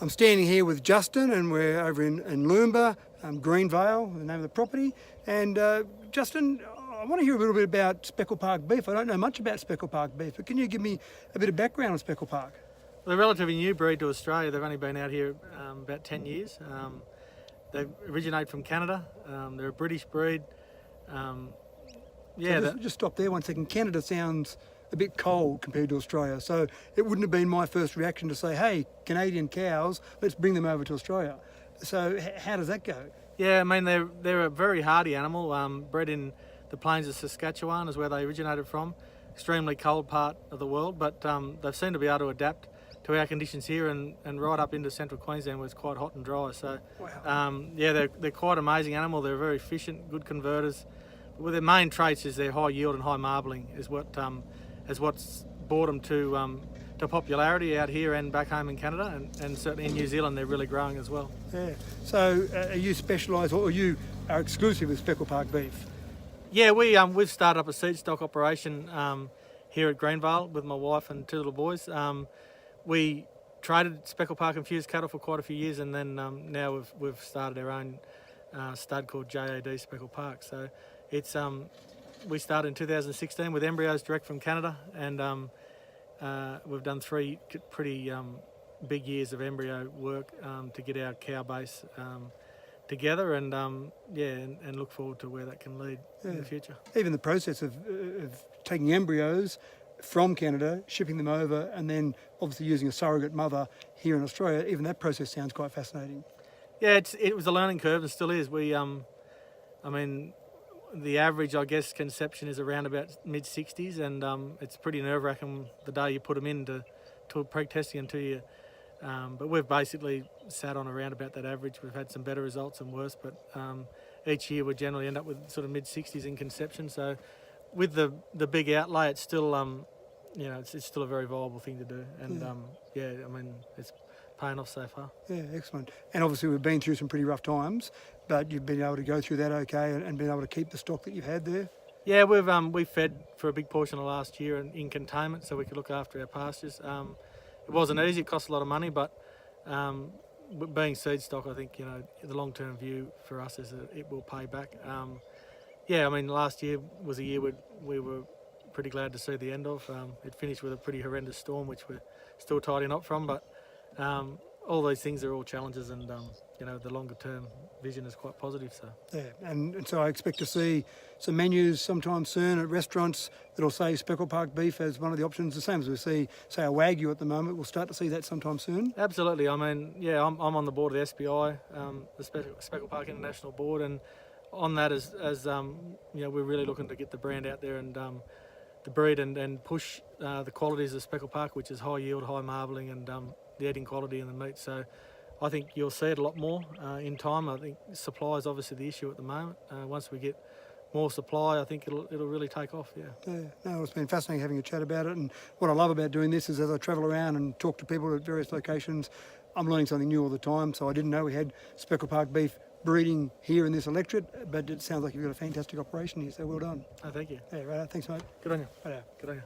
I'm standing here with Justin, and we're over in Loomba, Greenvale, the name of the property. And Justin, I want to hear a little bit about Speckle Park beef. I don't know much about Speckle Park beef, but can you give me a bit of background on Speckle Park? They're a relatively new breed to Australia. They've only been out here about 10 years. They originate from Canada. They're a British breed. Just stop there 1 second. Canada sounds a bit cold compared to Australia, so it wouldn't have been my first reaction to say, hey, Canadian cows, let's bring them over to Australia. So how does that go? Yeah, I mean, they're a very hardy animal, bred in the plains of Saskatchewan is where they originated from, extremely cold part of the world, but they've seemed to be able to adapt to our conditions here and right up into central Queensland where it's quite hot and dry. So wow. They're quite amazing animal. They're very efficient, good converters. Well, their main traits is their high yield and high marbling is what's brought them to popularity out here and back home in Canada, and certainly in New Zealand they're really growing as well. Yeah. So are you specialised, or you are exclusive with Speckle Park beef? Yeah, we've started up a seed stock operation here at Greenvale with my wife and two little boys. We traded Speckle Park infused cattle for quite a few years, and then now we've started our own stud called JAD Speckle Park. So it's we started in 2016 with embryos direct from Canada, and we've done 3 pretty big years of embryo work to get our cow base together, and and look forward to where that can lead in the future. Even the process of taking embryos from Canada, shipping them over, and then obviously using a surrogate mother here in Australia, even that process sounds quite fascinating. Yeah, it was a learning curve and still is. We, I mean, the average, I guess, conception is around about mid-60s, and it's pretty nerve-wracking the day you put them into pre-testing until you. But we've basically sat on around about that average. We've had some better results and worse, but each year we generally end up with sort of mid-60s in conception. So with the big outlay, it's still it's still a very viable thing to do, and I mean, it's paying off so far. Yeah, excellent. And obviously we've been through some pretty rough times, but you've been able to go through that okay and been able to keep the stock that you've had there. Yeah, we've fed for a big portion of last year in containment so we could look after our pastures. It wasn't easy, it cost a lot of money, but being seed stock, I think, the long-term view for us is that it will pay back. I mean, last year was a year we were pretty glad to see the end of. It finished with a pretty horrendous storm, which we're still tidying up from, but all these things are all challenges, and the longer-term vision is quite positive. So yeah, and so I expect to see some menus sometime soon at restaurants that'll say Speckle Park beef as one of the options, the same as we see, say, a Wagyu at the moment. We'll start to see that sometime soon. Absolutely. I mean, I'm on the board of the SPI, the Speckle Park International Board, and on that as we're really looking to get the brand out there and the breed and push the qualities of Speckle Park, which is high yield, high marbling, and the eating quality in the meat. So I think you'll see it a lot more in time. I think supply is obviously the issue at the moment. Once we get more supply, I think it'll really take off. Yeah. No, it's been fascinating having a chat about it. And what I love about doing this is as I travel around and talk to people at various locations, I'm learning something new all the time. So I didn't know we had Speckle Park beef breeding here in this electorate, but it sounds like you've got a fantastic operation here. So well done. Oh, thank you. Yeah, right. Thanks, mate. Good on you. Right. Good on you.